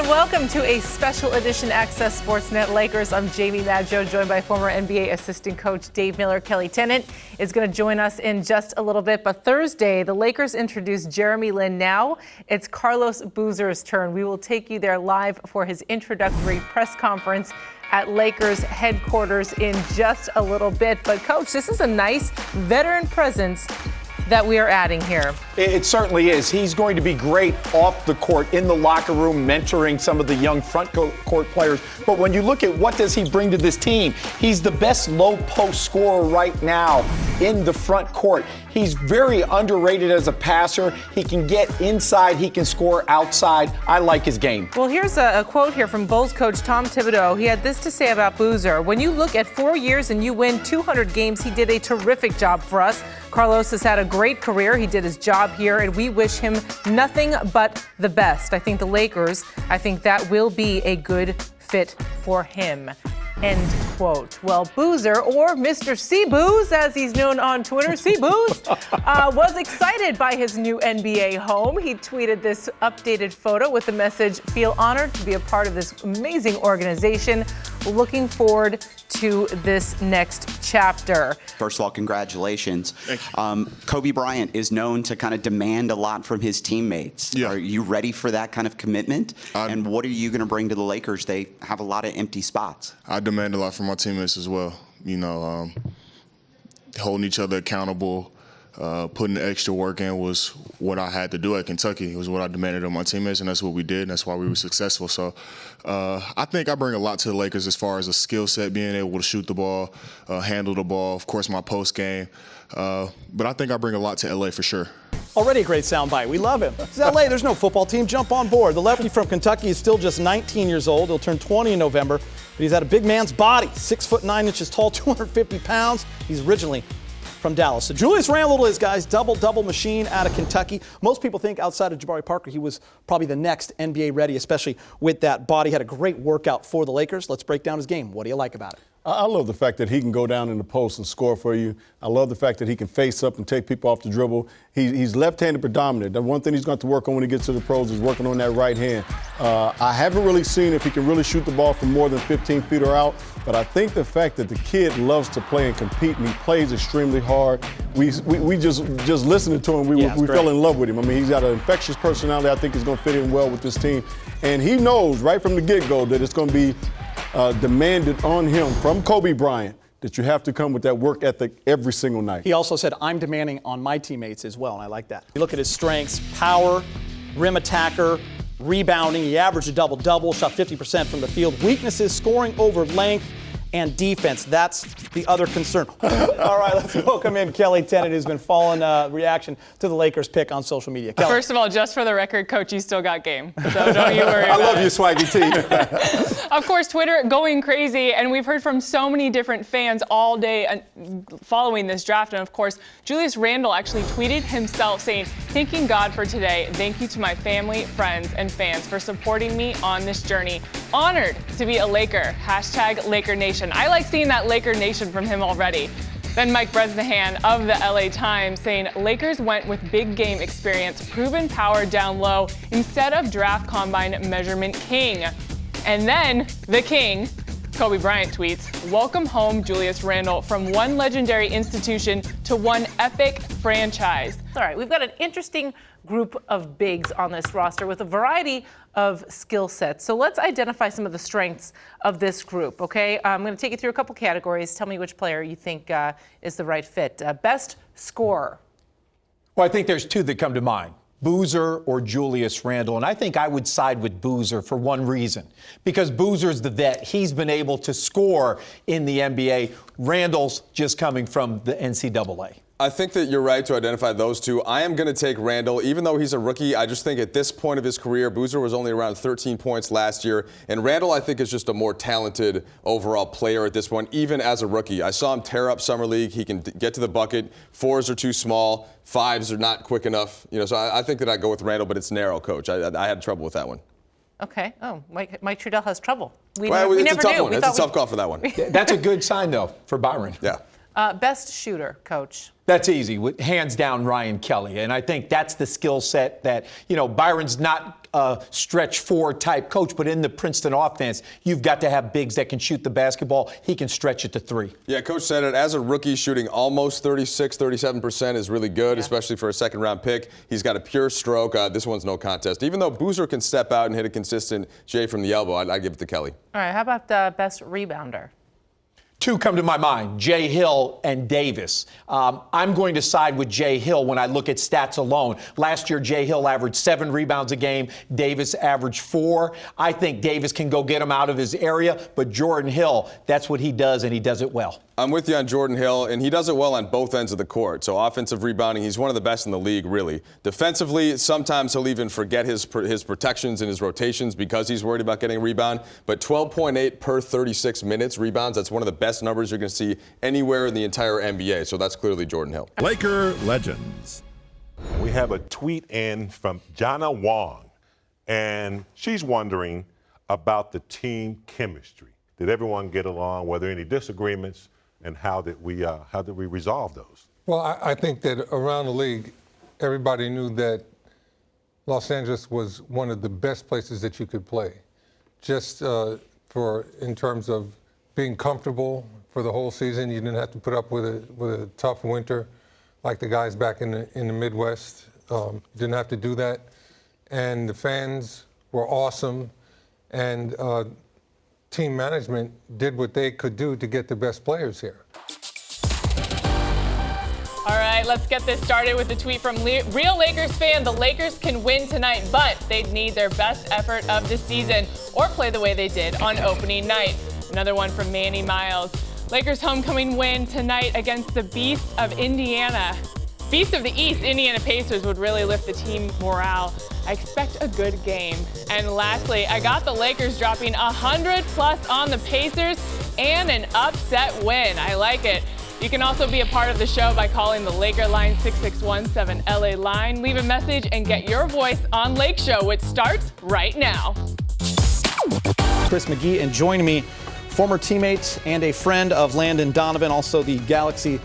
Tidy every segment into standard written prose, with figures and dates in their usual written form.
welcome to a special edition Access Sportsnet Lakers. I'm Jamie Maggio, joined by former NBA assistant coach Dave Miller. Kelly Tennant is going to join us in just a little bit. But Thursday, the Lakers introduced Jeremy Lin. Now it's Carlos Boozer's turn. We will take you there live for his introductory press conference at Lakers headquarters in just a little bit. But Coach, this is a nice veteran presence that we are adding here. It certainly is. He's going to be great off the court, in the locker room, mentoring some of the young front court players. But when you look at what does he bring to this team, he's the best low post scorer right now in the front court. He's very underrated as a passer. He can get inside. He can score outside. I like his game. Well, here's a quote here from Bulls coach Tom Thibodeau. He had this to say about Boozer. When you look at 4 years and you win 200 games, he did a terrific job for us. Carlos has had a great career. He did his job here, and we wish him nothing but the best. I think the Lakers, I think that will be a good fit for him. End quote. Well, Boozer, or Mr. C-Booze, as he's known on Twitter, C-Booze, was excited by his new NBA home. He tweeted this updated photo with the message, "Feel honored to be a part of this amazing organization. Looking forward to this next chapter." First of all, congratulations. Thank you. Kobe Bryant is known to kind of demand a lot from his teammates. Yeah. Are you ready for that kind of commitment? And what are you going to bring to the Lakers? They have a lot of empty spots. I demand a lot from my teammates as well. You know, holding each other accountable, putting the extra work in was what I had to do at Kentucky. It was what I demanded of my teammates, and that's what we did, and that's why we were successful. So I think I bring a lot to the Lakers as far as a skill set, being able to shoot the ball, handle the ball, of course, my post game. But I think I bring a lot to LA for sure. Already a great soundbite. We love him. It's LA. There's no football team. Jump on board. The lefty from Kentucky is still just 19 years old. He'll turn 20 in November. But he's had a big man's body, 6 foot 9 inches tall, 250 pounds. He's originally from Dallas. So Julius Randle is, guys, double machine out of Kentucky. Most people think outside of Jabari Parker, he was probably the next NBA ready, especially with that body. Had a great workout for the Lakers. Let's break down his game. What do you like about it? I love the fact that he can go down in the post and score for you. I love the fact that he can face up and take people off the dribble. He's left-handed predominant. The one thing he's going to have to work on when he gets to the pros is working on that right hand. I haven't really seen if he can really shoot the ball from more than 15 feet or out, but I think the fact that the kid loves to play and compete, and he plays extremely hard. We just listening to him, we fell in love with him. I mean, he's got an infectious personality. I think he's going to fit in well with this team. And he knows right from the get-go that it's going to be demanded on him from Kobe Bryant that you have to come with that work ethic every single night. He also said, I'm demanding on my teammates as well, and I like that. You look at his strengths: power, rim attacker, rebounding. He averaged a double-double, shot 50% from the field. Weaknesses: scoring over length and defense. That's the other concern. All right, let's welcome in Kelly Tennant, who's been following reaction to the Lakers pick on social media. Kelly. First of all, just for the record, Coach, you still got game. So don't you worry I about love it. you, Swaggy T. Of course, Twitter going crazy, and we've heard from so many different fans all day following this draft. And of course, Julius Randle actually tweeted himself saying, "Thanking God for today. Thank you to my family, friends, and fans for supporting me on this journey. Honored to be a Laker. Hashtag Laker Nation." I like seeing that Laker Nation from him already. Then Mike Bresnahan of the LA Times saying, "Lakers went with big game experience, proven power down low instead of draft combine measurement king." And then the king, Kobe Bryant, tweets, "Welcome home, Julius Randle, from one legendary institution to one epic franchise." All right, we've got an interesting group of bigs on this roster with a variety of skill sets. So let's identify some of the strengths of this group, okay? I'm going to take you through a couple categories. Tell me which player you think is the right fit. Best scorer. Well, I think there's two that come to mind: Boozer or Julius Randle. And I think I would side with Boozer for one reason. Because Boozer's the vet. He's been able to score in the NBA. Randle's just coming from the NCAA. I think that you're right to identify those two. I am going to take Randle. Even though he's a rookie, I just think at this point of his career, Boozer was only around 13 points last year. And Randle, I think, is just a more talented overall player at this point, even as a rookie. I saw him tear up Summer League. He can get to the bucket. Fours are too small. Fives are not quick enough. So I think that I'd go with Randle, but it's narrow, Coach. I had trouble with that one. Okay. Oh, Mike Trudell has trouble. We Well, never it's a tough knew. one. It's a tough call for that one. That's a good sign, though, for Byron. Yeah. Best shooter, Coach? That's easy, hands down, Ryan Kelly. And I think that's the skill set that, Byron's not a stretch four type coach, but in the Princeton offense, you've got to have bigs that can shoot the basketball. He can stretch it to three. Yeah, Coach said it. As a rookie, shooting almost 37% is really good, especially for a second-round pick. He's got a pure stroke. This one's no contest. Even though Boozer can step out and hit a consistent J from the elbow, I'd give it to Kelly. All right, how about best rebounder? Two come to my mind, Jay Hill and Davis. I'm going to side with Jay Hill when I look at stats alone. Last year, Jay Hill averaged 7 rebounds a game. Davis averaged 4. I think Davis can go get him out of his area, but Jordan Hill, that's what he does, and he does it well. I'm with you on Jordan Hill, and he does it well on both ends of the court. So offensive rebounding, he's one of the best in the league, really. Defensively, sometimes he'll even forget his protections and his rotations because he's worried about getting a rebound. But 12.8 per 36 minutes rebounds, that's one of the best numbers you're going to see anywhere in the entire NBA. So that's clearly Jordan Hill. Laker legends. We have a tweet in from Jana Wong, and she's wondering about the team chemistry. Did everyone get along? Were there any disagreements? And how did we resolve those? Well, I think that around the league, everybody knew that Los Angeles was one of the best places that you could play, just in terms of being comfortable for the whole season. You didn't have to put up with a tough winter like the guys back in the Midwest. Didn't have to do that, and the fans were awesome, and team management did what they could do to get the best players here. All right, let's get this started with a tweet from Real Lakers fan. The Lakers can win tonight, but they'd need their best effort of the season or play the way they did on opening night. Another one from Manny Miles. Lakers homecoming win tonight against the Beast of Indiana. Beast of the East, Indiana Pacers would really lift the team morale. I expect a good game. And lastly, I got the Lakers dropping 100+ on the Pacers and an upset win. I like it. You can also be a part of the show by calling the Laker line 661-7LA line. Leave a message and get your voice on Lake Show, which starts right now. Chris McGee, and joining me, former teammate and a friend of Landon Donovan, also the Galaxy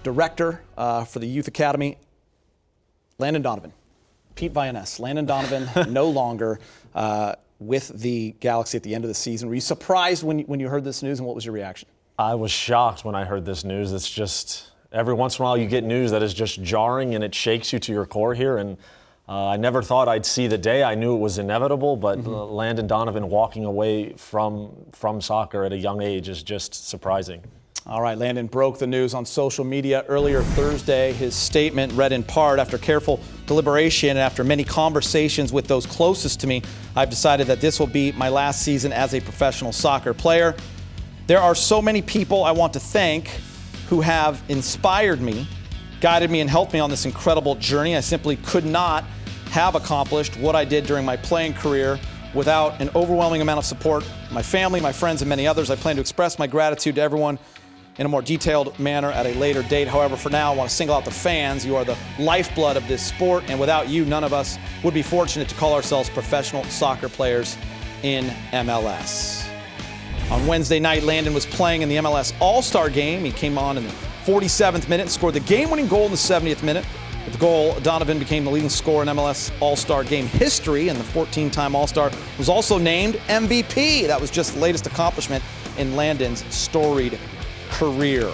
director for the Youth Academy, Landon Donovan. Pete Vianess. Landon Donovan no longer with the Galaxy at the end of the season. Were you surprised when you heard this news, and what was your reaction? I was shocked when I heard this news. It's just, every once in a while you get news that is just jarring and it shakes you to your core here. And I never thought I'd see the day. I knew it was inevitable, but Landon Donovan walking away from soccer at a young age is just surprising. All right, Landon broke the news on social media earlier Thursday. His statement read in part, after careful deliberation and after many conversations with those closest to me, I've decided that this will be my last season as a professional soccer player. There are so many people I want to thank who have inspired me, guided me, and helped me on this incredible journey. I simply could not have accomplished what I did during my playing career without an overwhelming amount of support, my family, my friends, and many others. I plan to express my gratitude to everyone in a more detailed manner at a later date. However, for now, I want to single out the fans. You are the lifeblood of this sport, and without you, none of us would be fortunate to call ourselves professional soccer players in MLS. On Wednesday night, Landon was playing in the MLS All-Star game. He came on in the 47th minute and scored the game-winning goal in the 70th minute. With the goal, Donovan became the leading scorer in MLS All-Star game history, and the 14-time All-Star was also named MVP. That was just the latest accomplishment in Landon's storied career.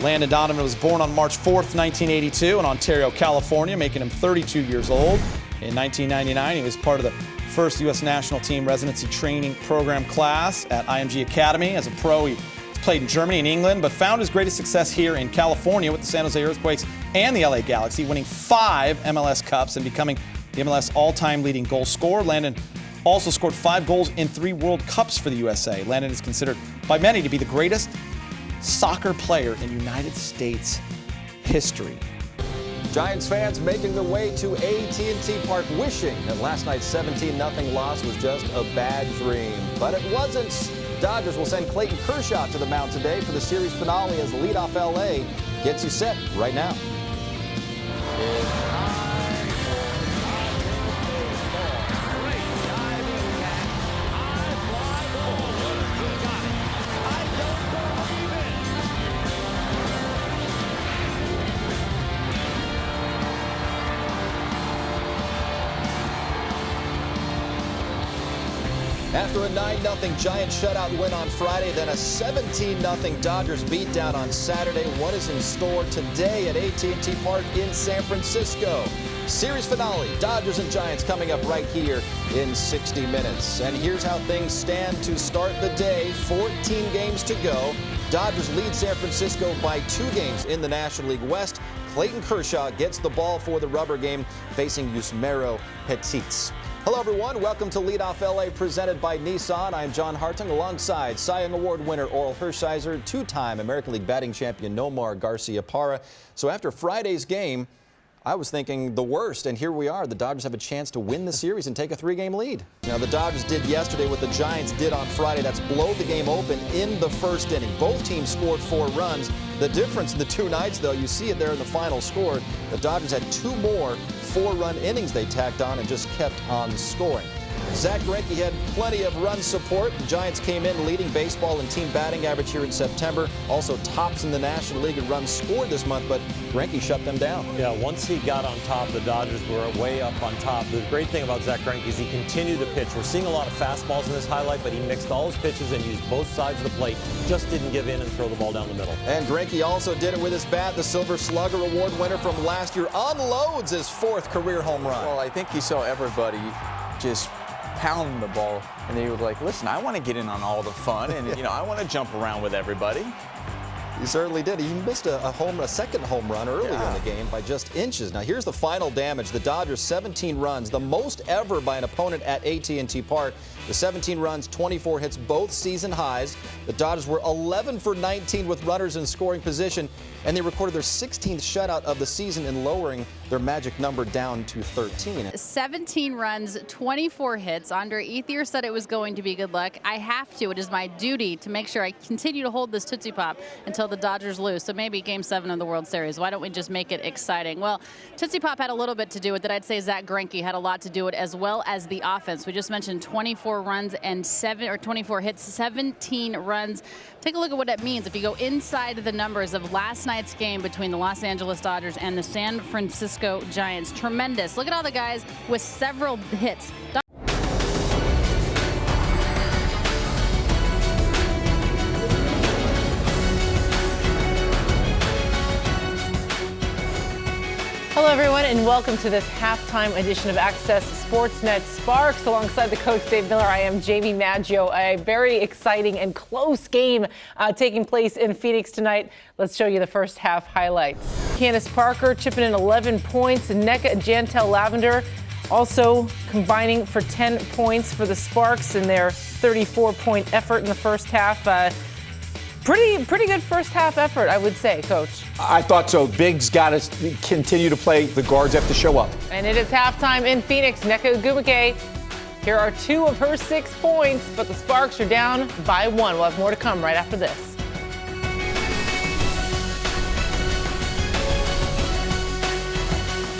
Landon Donovan was born on March 4th, 1982 in Ontario, California, making him 32 years old. In 1999, he was part of the first U.S. national team residency training program class at IMG Academy. As a pro, he played in Germany and England, but found his greatest success here in California with the San Jose Earthquakes and the LA Galaxy, winning 5 MLS Cups and becoming the MLS all-time leading goal scorer. Landon also scored 5 goals in 3 World Cups for the USA. Landon is considered by many to be the greatest soccer player in United States history. Giants fans making their way to AT&T Park wishing that last night's 17-0 loss was just a bad dream. But it wasn't. Dodgers will send Clayton Kershaw to the mound today for the series finale as leadoff LA gets you set right now. After a 9-0 Giants shutout win on Friday, then a 17-0 Dodgers beatdown on Saturday. What is in store today at AT&T Park in San Francisco? Series finale, Dodgers and Giants coming up right here in 60 minutes. And here's how things stand to start the day. 14 games to go. Dodgers lead San Francisco by 2 games in the National League West. Clayton Kershaw gets the ball for the rubber game, facing Yusmeiro Petit. Hello, everyone. Welcome to Leadoff LA, presented by Nissan. I'm John Hartung, alongside Cy Young Award winner Oral Hershiser, 2-time American League batting champion Nomar Garciaparra. So after Friday's game, I was thinking the worst, and here we are. The Dodgers have a chance to win the series and take a 3-game lead. Now, the Dodgers did yesterday what the Giants did on Friday. That's blow the game open in the first inning. Both teams scored 4 runs. The difference in the 2 nights, though, you see it there in the final score. The Dodgers had 2 more 4-run innings they tacked on and just kept on scoring. Zach Greinke had plenty of run support. The Giants came in leading baseball in team batting average here in September. Also tops in the National League in runs scored this month, but Greinke shut them down. Yeah, once he got on top, the Dodgers were way up on top. The great thing about Zach Greinke is he continued to pitch. We're seeing a lot of fastballs in this highlight, but he mixed all his pitches and used both sides of the plate. Just didn't give in and throw the ball down the middle. And Greinke also did it with his bat. The Silver Slugger Award winner from last year unloads his 4th career home run. Well, I think he saw everybody just pound the ball, and they were like, listen, I want to get in on all the fun, and I want to jump around with everybody. He certainly did. He missed a second home run earlier in the game by just inches. Now here's the final damage. The Dodgers 17 runs, the most ever by an opponent at AT&T Park. The 17 runs, 24 hits, both season highs. The Dodgers were 11 for 19 with runners in scoring position, and they recorded their 16th shutout of the season in lowering their magic number down to 13. 17 runs, 24 hits. Andre Ethier said it was going to be good luck. I have to. It is my duty to make sure I continue to hold this Tootsie Pop until the Dodgers lose. So maybe Game 7 of the World Series. Why don't we just make it exciting? Well, Tootsie Pop had a little bit to do with it. I'd say Zach Greinke had a lot to do with it, as well as the offense. We just mentioned 24 runs and 24 hits, 17 runs. Take a look at what that means. If you go inside the numbers of last night's game between the Los Angeles Dodgers and the San Francisco Giants, tremendous. Look at all the guys with several hits. Hello, everyone, and welcome to this halftime edition of Access Sportsnet Sparks. Alongside the coach, Dave Miller, I am Jamie Maggio. A very exciting and close game taking place in Phoenix tonight. Let's show you the first half highlights. Candace Parker chipping in 11 points. Nneka Jantel Lavender also combining for 10 points for the Sparks in their 34-point effort in the first half. Pretty good first half effort, I would say, Coach. I thought so. Big's got to continue to play. The guards have to show up. And it is halftime in Phoenix. Nneka Ogwumike, here are 2 of her 6 points, but the Sparks are down by 1. We'll have more to come right after this.